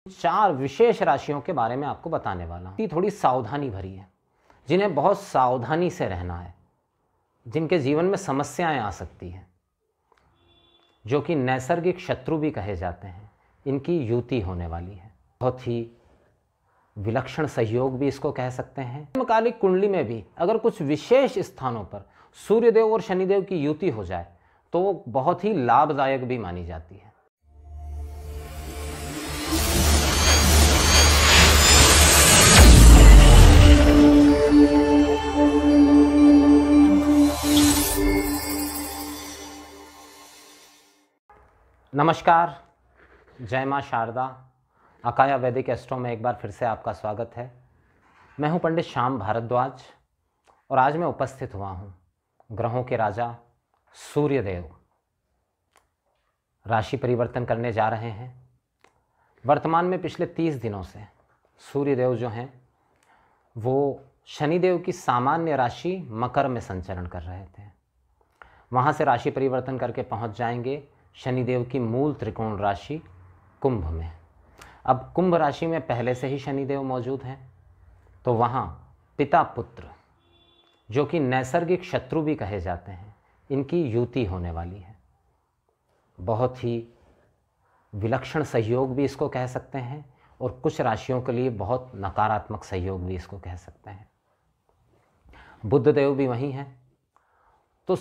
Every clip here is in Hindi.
चार विशेष राशियों के बारे में आपको बताने वाला हूँ। थोड़ी सावधानी भरी है, जिन्हें बहुत सावधानी से रहना है, जिनके जीवन में समस्याएं आ सकती हैं, जो कि नैसर्गिक शत्रु भी कहे जाते हैं, इनकी युति होने वाली है। बहुत ही विलक्षण सहयोग भी इसको कह सकते हैं। जन्मकालिक कुंडली में भी अगर कुछ विशेष स्थानों पर सूर्यदेव और शनिदेव की युति हो जाए तो वो बहुत ही लाभदायक भी मानी जाती है। नमस्कार, जय मां शारदा। अकाया वैदिक एस्ट्रो में एक बार फिर से आपका स्वागत है। मैं हूं पंडित श्याम भारद्वाज और आज मैं उपस्थित हुआ हूं ग्रहों के राजा सूर्यदेव। राशि परिवर्तन करने जा रहे हैं। वर्तमान में पिछले 30 दिनों से सूर्यदेव जो हैं वो शनिदेव की सामान्य राशि मकर में संचरण कर रहे थे। वहाँ से राशि परिवर्तन करके पहुँच जाएंगे शनिदेव की मूल त्रिकोण राशि कुंभ में। अब कुंभ राशि में पहले से ही शनिदेव मौजूद हैं, तो वहाँ पिता पुत्र, जो कि नैसर्गिक शत्रु भी कहे जाते हैं, इनकी युति होने वाली है। बहुत ही विलक्षण सहयोग भी इसको कह सकते हैं और कुछ राशियों के लिए बहुत नकारात्मक सहयोग भी इसको कह सकते हैं। बुध देव भी वहीं हैं, तो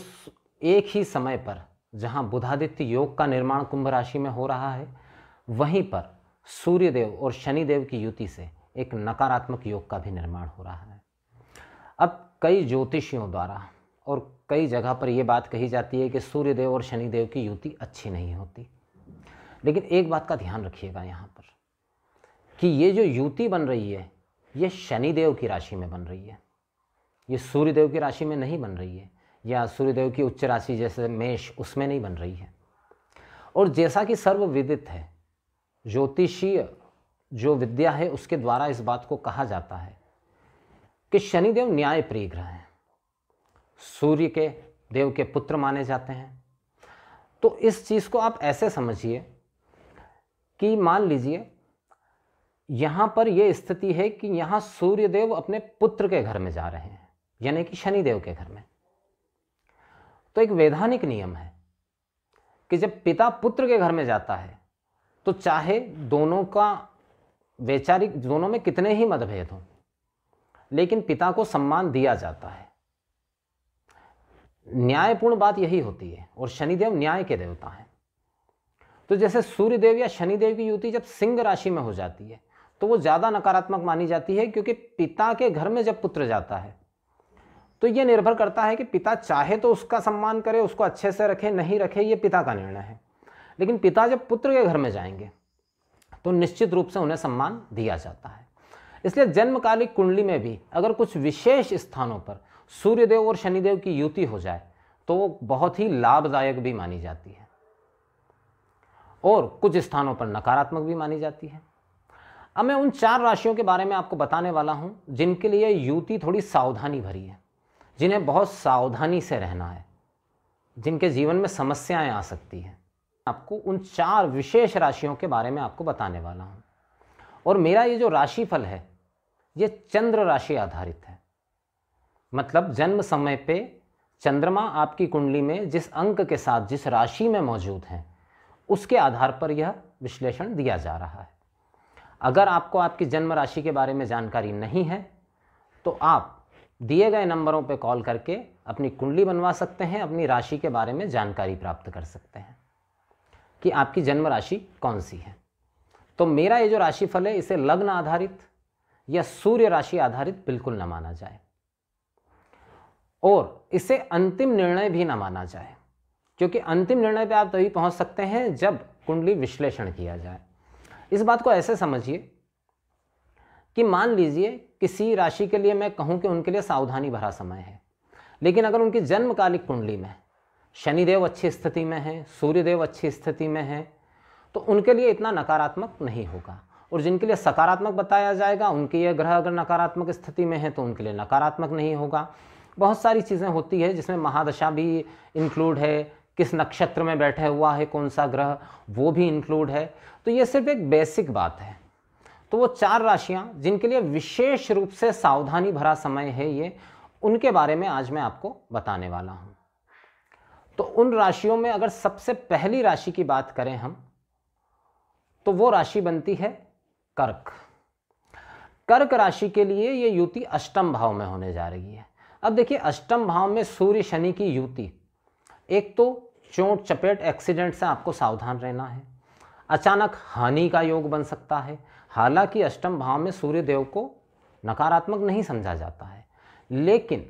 एक ही समय पर जहां बुधादित्य योग का निर्माण कुंभ राशि में हो रहा है, वहीं पर सूर्यदेव और शनिदेव की युति से एक नकारात्मक योग का भी निर्माण हो रहा है। अब कई ज्योतिषियों द्वारा और कई जगह पर यह बात कही जाती है कि सूर्यदेव और शनिदेव की युति अच्छी नहीं होती, लेकिन एक बात का ध्यान रखिएगा यहाँ पर कि ये जो युति बन रही है ये शनिदेव की राशि में बन रही है, ये सूर्यदेव की राशि में नहीं बन रही है, या सूर्यदेव की उच्च राशि जैसे मेष उसमें नहीं बन रही है। और जैसा कि सर्वविदित है, ज्योतिषीय जो विद्या है उसके द्वारा इस बात को कहा जाता है कि शनिदेव न्याय प्रिय ग्रह हैं, सूर्य के देव के पुत्र माने जाते हैं। तो इस चीज़ को आप ऐसे समझिए कि मान लीजिए यहाँ पर यह स्थिति है कि यहाँ सूर्यदेव अपने पुत्र के घर में जा रहे हैं, यानी कि शनिदेव के घर में। तो एक वैधानिक नियम है कि जब पिता पुत्र के घर में जाता है तो चाहे दोनों का वैचारिक, दोनों में कितने ही मतभेद हों, लेकिन पिता को सम्मान दिया जाता है। न्यायपूर्ण बात यही होती है, और शनिदेव न्याय के देवता हैं। तो जैसे सूर्यदेव या शनिदेव की युति जब सिंह राशि में हो जाती है तो वो ज़्यादा नकारात्मक मानी जाती है, क्योंकि पिता के घर में जब पुत्र जाता है तो ये निर्भर करता है कि पिता चाहे तो उसका सम्मान करे, उसको अच्छे से रखे, नहीं रखे ये पिता का निर्णय है। लेकिन पिता जब पुत्र के घर में जाएंगे तो निश्चित रूप से उन्हें सम्मान दिया जाता है। इसलिए जन्मकालिक कुंडली में भी अगर कुछ विशेष स्थानों पर सूर्यदेव और शनिदेव की युति हो जाए तो वो बहुत ही लाभदायक भी मानी जाती है और कुछ स्थानों पर नकारात्मक भी मानी जाती है। अब मैं उन 4 राशियों के बारे में आपको बताने वाला हूं जिनके लिए युति थोड़ी सावधानी भरी है, जिन्हें बहुत सावधानी से रहना है, जिनके जीवन में समस्याएं आ सकती हैं। आपको उन 4 विशेष राशियों के बारे में आपको बताने वाला हूं। और मेरा ये जो राशिफल है ये चंद्र राशि आधारित है, मतलब जन्म समय पे चंद्रमा आपकी कुंडली में जिस अंक के साथ जिस राशि में मौजूद हैं उसके आधार पर यह विश्लेषण दिया जा रहा है। अगर आपको आपकी जन्म राशि के बारे में जानकारी नहीं है तो आप दिए गए नंबरों पर कॉल करके अपनी कुंडली बनवा सकते हैं, अपनी राशि के बारे में जानकारी प्राप्त कर सकते हैं कि आपकी जन्म राशि कौन सी है। तो मेरा ये जो राशिफल है इसे लग्न आधारित या सूर्य राशि आधारित बिल्कुल न माना जाए, और इसे अंतिम निर्णय भी न माना जाए, क्योंकि अंतिम निर्णय पे आप तभी पहुंच सकते हैं जब कुंडली विश्लेषण किया जाए। इस बात को ऐसे समझिए कि मान लीजिए किसी राशि के लिए मैं कहूं कि उनके लिए सावधानी भरा समय है, लेकिन अगर उनकी जन्मकालिक कुंडली में शनिदेव अच्छी स्थिति में है, सूर्यदेव अच्छी स्थिति में है, तो उनके लिए इतना नकारात्मक नहीं होगा। और जिनके लिए सकारात्मक बताया जाएगा उनके ये ग्रह अगर नकारात्मक स्थिति में है तो उनके लिए नकारात्मक नहीं होगा। बहुत सारी चीज़ें होती है जिसमें महादशा भी इंक्लूड है, किस नक्षत्र में बैठा हुआ है कौन सा ग्रह वो भी इंक्लूड है। तो ये सिर्फ एक बेसिक बात है, तो वो 4 राशियां जिनके लिए विशेष रूप से सावधानी भरा समय है ये, उनके बारे में आज मैं आपको बताने वाला हूं। तो उन राशियों में अगर सबसे पहली राशि की बात करें हम, तो वो राशि बनती है कर्क। कर्क राशि के लिए ये युति अष्टम भाव में होने जा रही है। अब देखिए, अष्टम भाव में सूर्य शनि की युति, एक तो चोट चपेट एक्सीडेंट से आपको सावधान रहना है, अचानक हानि का योग बन सकता है। हालांकि अष्टम भाव में सूर्य देव को नकारात्मक नहीं समझा जाता है, लेकिन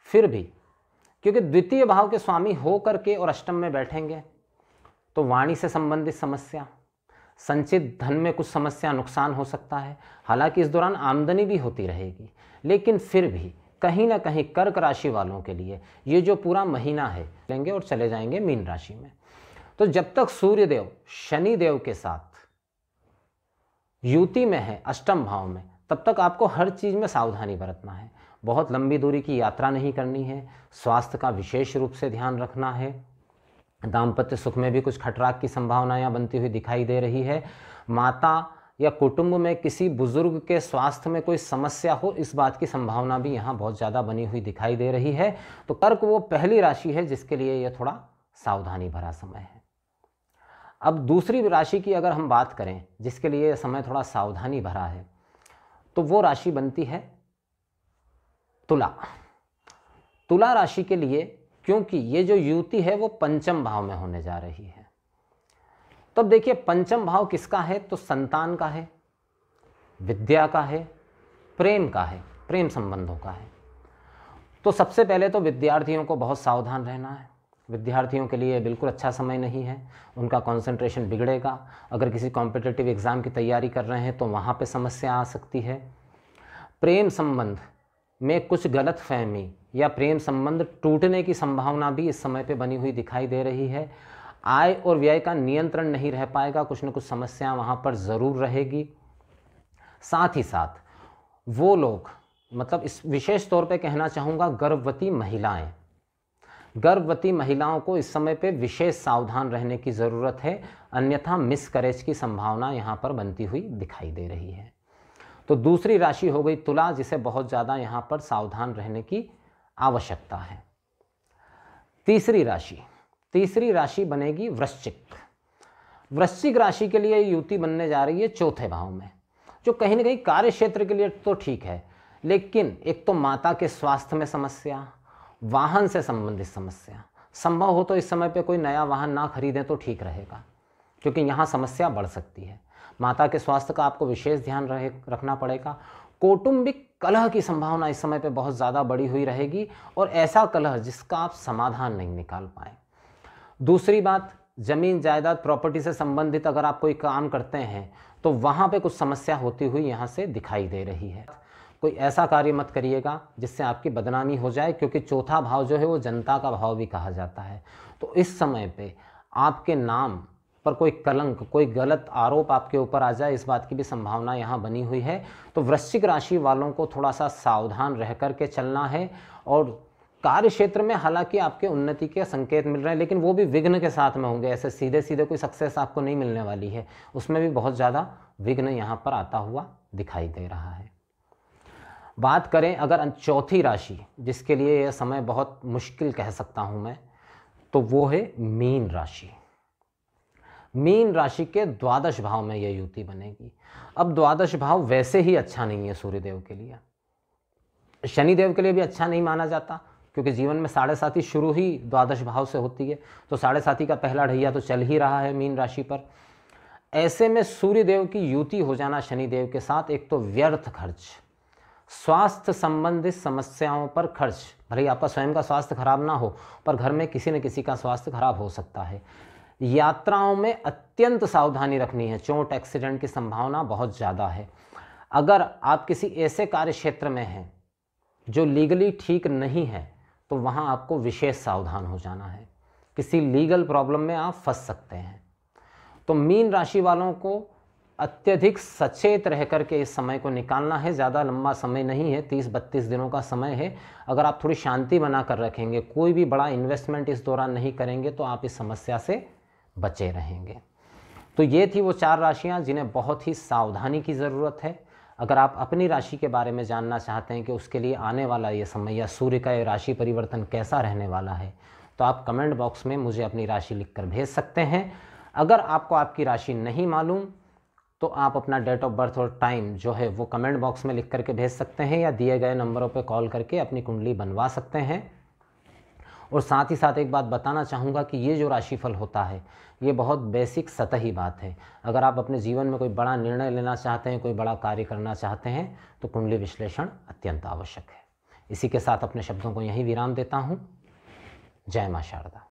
फिर भी क्योंकि द्वितीय भाव के स्वामी हो करके और अष्टम में बैठेंगे, तो वाणी से संबंधित समस्या, संचित धन में कुछ समस्या, नुकसान हो सकता है। हालांकि इस दौरान आमदनी भी होती रहेगी, लेकिन फिर भी कहीं ना कहीं कर्क राशि वालों के लिए ये जो पूरा महीना है लेंगे और चले जाएंगे मीन राशि में। तो जब तक सूर्य देव शनि देव के साथ युति में है अष्टम भाव में, तब तक आपको हर चीज में सावधानी बरतना है। बहुत लंबी दूरी की यात्रा नहीं करनी है, स्वास्थ्य का विशेष रूप से ध्यान रखना है। दाम्पत्य सुख में भी कुछ खटराक की संभावना यहाँ बनती हुई दिखाई दे रही है। माता या कुटुंब में किसी बुजुर्ग के स्वास्थ्य में कोई समस्या हो, इस बात की संभावना भी यहाँ बहुत ज़्यादा बनी हुई दिखाई दे रही है। तो कर्क वो पहली राशि है जिसके लिए ये थोड़ा सावधानी भरा समय है। अब दूसरी राशि की अगर हम बात करें जिसके लिए यह समय थोड़ा सावधानी भरा है, तो वो राशि बनती है तुला। तुला राशि के लिए, क्योंकि ये जो युति है वो पंचम भाव में होने जा रही है। तब देखिए, पंचम भाव किसका है? तो संतान का है, विद्या का है, प्रेम का है, प्रेम संबंधों का है। तो सबसे पहले तो विद्यार्थियों को बहुत सावधान रहना है। विद्यार्थियों के लिए बिल्कुल अच्छा समय नहीं है, उनका कंसंट्रेशन बिगड़ेगा। अगर किसी कॉम्पिटिटिव एग्ज़ाम की तैयारी कर रहे हैं तो वहाँ पे समस्या आ सकती है। प्रेम संबंध में कुछ गलतफहमी या प्रेम संबंध टूटने की संभावना भी इस समय पे बनी हुई दिखाई दे रही है। आय और व्यय का नियंत्रण नहीं रह पाएगा, कुछ न कुछ समस्या वहाँ पर ज़रूर रहेगी। साथ ही साथ वो लोग, मतलब इस विशेष तौर पे कहना चाहूँगा, गर्भवती महिलाओं को इस समय पे विशेष सावधान रहने की ज़रूरत है, अन्यथा मिसकैरेज की संभावना यहाँ पर बनती हुई दिखाई दे रही है। तो दूसरी राशि हो गई तुला, जिसे बहुत ज़्यादा यहाँ पर सावधान रहने की आवश्यकता है। तीसरी राशि बनेगी वृश्चिक। वृश्चिक राशि के लिए युति बनने जा रही है चौथे भाव में, जो कहीं ना कहीं कार्य क्षेत्र के लिए तो ठीक है, लेकिन एक तो माता के स्वास्थ्य में समस्या, वाहन से संबंधित समस्या, संभव हो तो इस समय पे कोई नया वाहन ना खरीदें तो ठीक रहेगा, क्योंकि यहाँ समस्या बढ़ सकती है। माता के स्वास्थ्य का आपको विशेष ध्यान रखना पड़ेगा। कौटुंबिक कलह की संभावना इस समय पे बहुत ज़्यादा बढ़ी हुई रहेगी, और ऐसा कलह जिसका आप समाधान नहीं निकाल पाए। दूसरी बात, जमीन जायदाद प्रॉपर्टी से संबंधित अगर आप कोई काम करते हैं तो वहाँ पे कुछ समस्या होती हुई यहाँ से दिखाई दे रही है। कोई ऐसा कार्य मत करिएगा जिससे आपकी बदनामी हो जाए, क्योंकि चौथा भाव जो है वो जनता का भाव भी कहा जाता है। तो इस समय पे आपके नाम पर कोई कलंक, कोई गलत आरोप आपके ऊपर आ जाए, इस बात की भी संभावना यहाँ बनी हुई है। तो वृश्चिक राशि वालों को थोड़ा सा सावधान रह करके चलना है। और कार्य क्षेत्र में हालांकि आपके उन्नति के संकेत मिल रहे हैं, लेकिन वो भी विघ्न के साथ में होंगे। ऐसे सीधे सीधे कोई सक्सेस आपको नहीं मिलने वाली है, उसमें भी बहुत ज़्यादा विघ्न यहाँ पर आता हुआ दिखाई दे रहा है। बात करें अगर चौथी राशि, जिसके लिए यह समय बहुत मुश्किल कह सकता हूँ मैं, तो वो है मीन राशि। मीन राशि के द्वादश भाव में यह युति बनेगी। अब द्वादश भाव वैसे ही अच्छा नहीं है सूर्यदेव के लिए, शनिदेव के लिए भी अच्छा नहीं माना जाता, क्योंकि जीवन में साढ़े साथी शुरू ही द्वादश भाव से होती है। तो साढ़े साथी का पहला ढैया तो चल ही रहा है मीन राशि पर। ऐसे में सूर्यदेव की युति हो जाना शनिदेव के साथ, एक तो व्यर्थ खर्च, स्वास्थ्य संबंधित समस्याओं पर खर्च, भले ही आपका स्वयं का स्वास्थ्य खराब ना हो, पर घर में किसी न किसी का स्वास्थ्य खराब हो सकता है। यात्राओं में अत्यंत सावधानी रखनी है, चोट एक्सीडेंट की संभावना बहुत ज़्यादा है। अगर आप किसी ऐसे कार्य क्षेत्र में हैं जो लीगली ठीक नहीं है, तो वहाँ आपको विशेष सावधान हो जाना है, किसी लीगल प्रॉब्लम में आप फंस सकते हैं। तो मीन राशि वालों को अत्यधिक सचेत रह करके इस समय को निकालना है। ज़्यादा लंबा समय नहीं है, 30-32 दिनों का समय है। अगर आप थोड़ी शांति बना कर रखेंगे, कोई भी बड़ा इन्वेस्टमेंट इस दौरान नहीं करेंगे, तो आप इस समस्या से बचे रहेंगे। तो ये थी वो 4 राशियाँ जिन्हें बहुत ही सावधानी की ज़रूरत है। अगर आप अपनी राशि के बारे में जानना चाहते हैं कि उसके लिए आने वाला ये समय या सूर्य का ये राशि परिवर्तन कैसा रहने वाला है, तो आप कमेंट बॉक्स में मुझे अपनी राशि लिखकर भेज सकते हैं। अगर आपको आपकी राशि नहीं मालूम तो आप अपना डेट ऑफ बर्थ और टाइम जो है वो कमेंट बॉक्स में लिख करके भेज सकते हैं, या दिए गए नंबरों पर कॉल करके अपनी कुंडली बनवा सकते हैं। और साथ ही साथ एक बात बताना चाहूँगा कि ये जो राशिफल होता है ये बहुत बेसिक सतही बात है। अगर आप अपने जीवन में कोई बड़ा निर्णय लेना चाहते हैं, कोई बड़ा कार्य करना चाहते हैं, तो कुंडली विश्लेषण अत्यंत आवश्यक है। इसी के साथ अपने शब्दों को यहीं विराम देता हूँ। जय माँ शारदा।